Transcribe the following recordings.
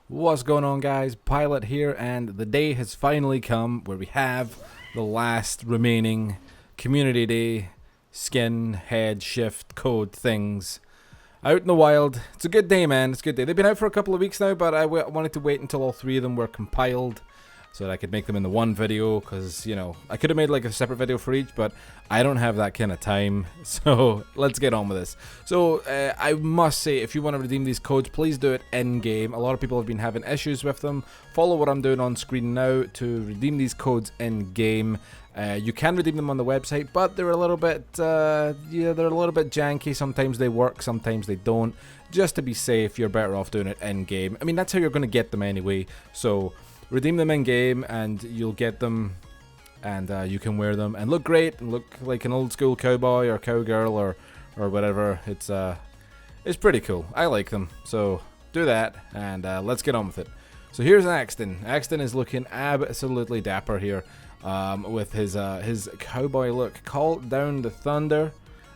What's going on, guys? Pilot here, and the day has finally come where we have the last remaining Community Day skin, head, shift, code things out in the wild. It's a good day, man. It's a good day. They've been out for a couple of weeks now, but I wanted to wait until all three of them were compiled so that I could make them in the one video, because, you know, I could have made like a separate video for each, but I don't have that kind of time. So let's get on with this. So I must say, if you want to redeem these codes, please do it in-game. A lot of people have been having issues with them. Follow what I'm doing on screen now to redeem these codes in-game. You can redeem them on the website, but they're a little bit, they're a little bit janky. Sometimes they work, sometimes they don't. Just to be safe, you're better off doing it in-game. I mean, that's how you're going to get them anyway. So redeem them in-game, and you'll get them, and you can wear them and look great and look like an old-school cowboy or cowgirl or whatever. It's pretty cool. I like them. So do that, and let's get on with it. So here's Axton. Axton is looking absolutely dapper here. With his cowboy look. Call down the thunder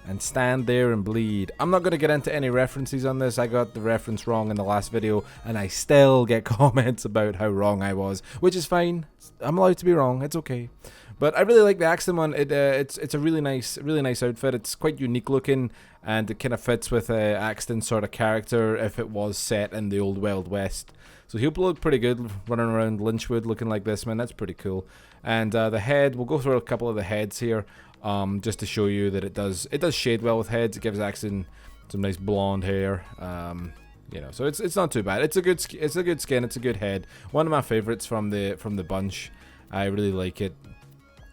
and stand there and bleed. I'm not going to get into any references on this. I got the reference wrong in the last video, and I still get comments about how wrong I was, which is fine. I'm allowed to be wrong. It's okay. But I really like the Axton one. It's a really nice outfit. It's quite unique looking, and it kind of fits with Axton's sort of character if it was set in the old Wild West. So he'll look pretty good running around Lynchwood looking like this, man. That's pretty cool. And the head, we'll go through a couple of the heads here, just to show you that it does shade well with heads. It gives Axton some nice blonde hair. You know, so it's not too bad. It's a good skin. It's a good head. One of my favorites from the bunch. I really like it.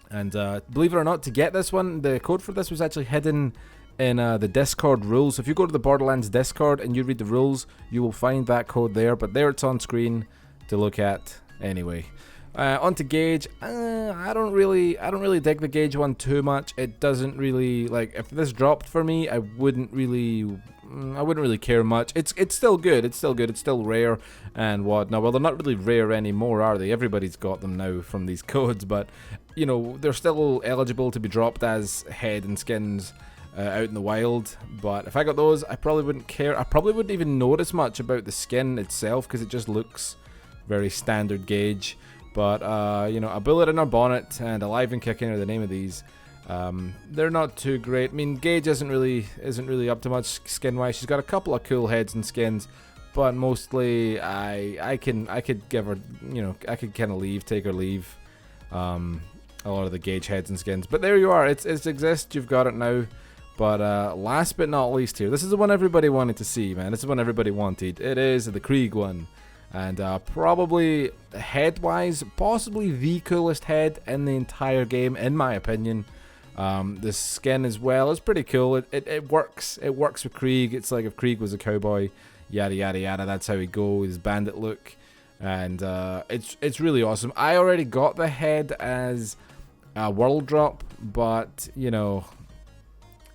And believe it or not, to get this one, the code for this was actually hidden in the Discord rules. So if you go to the Borderlands Discord and you read the rules, you will find that code there. But there it's on screen to look at anyway. On to Gaige. I don't really dig the Gaige one too much. It doesn't really, like, if this dropped for me, I wouldn't really care much. It's still good. It's still rare and whatnot. Well, they're not really rare anymore, are they? Everybody's got them now from these codes, but you know, they're still eligible to be dropped as head and skins out in the wild. But if I got those, I probably wouldn't care. I probably wouldn't even notice much about the skin itself, because it just looks very standard Gaige. But you know, a bullet in her bonnet and alive and kicking are the name of these. They're not too great. I mean, Gaige isn't really up to much skin wise. She's got a couple of cool heads and skins, but mostly I could give her, you know, I could kind of take her leave. A lot of the Gaige heads and skins. But there you are. It exists. You've got it now. But last but not least here, this is the one everybody wanted to see, man. This is the one everybody wanted. It is the Krieg one. And probably head-wise, possibly the coolest head in the entire game, in my opinion. The skin as well is pretty cool. It works. It works with Krieg. It's like if Krieg was a cowboy, yada yada yada. That's how he goes. His bandit look, and it's really awesome. I already got the head as a world drop, but you know,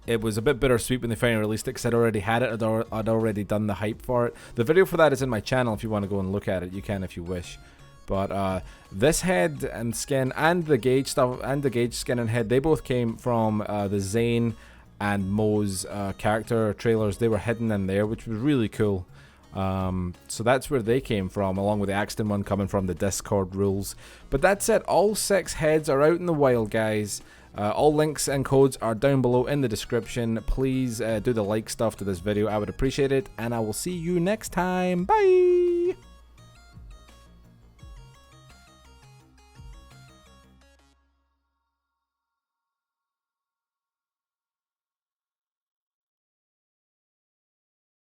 it was a bit bittersweet when they finally released it, because I'd already had it. I'd already done the hype for it. The video for that is in my channel. If you want to go and look at it, you can if you wish. But this head and skin and the Gaige stuff and the Gaige skin and head, they both came from the Zane and Mo's character trailers. They were hidden in there, which was really cool. So that's where they came from, along with the Axton one coming from the Discord rules. But that's it. All 6 heads are out in the wild, guys. All links and codes are down below in the description. Please do the like stuff to this video. I would appreciate it, and I will see you next time. Bye!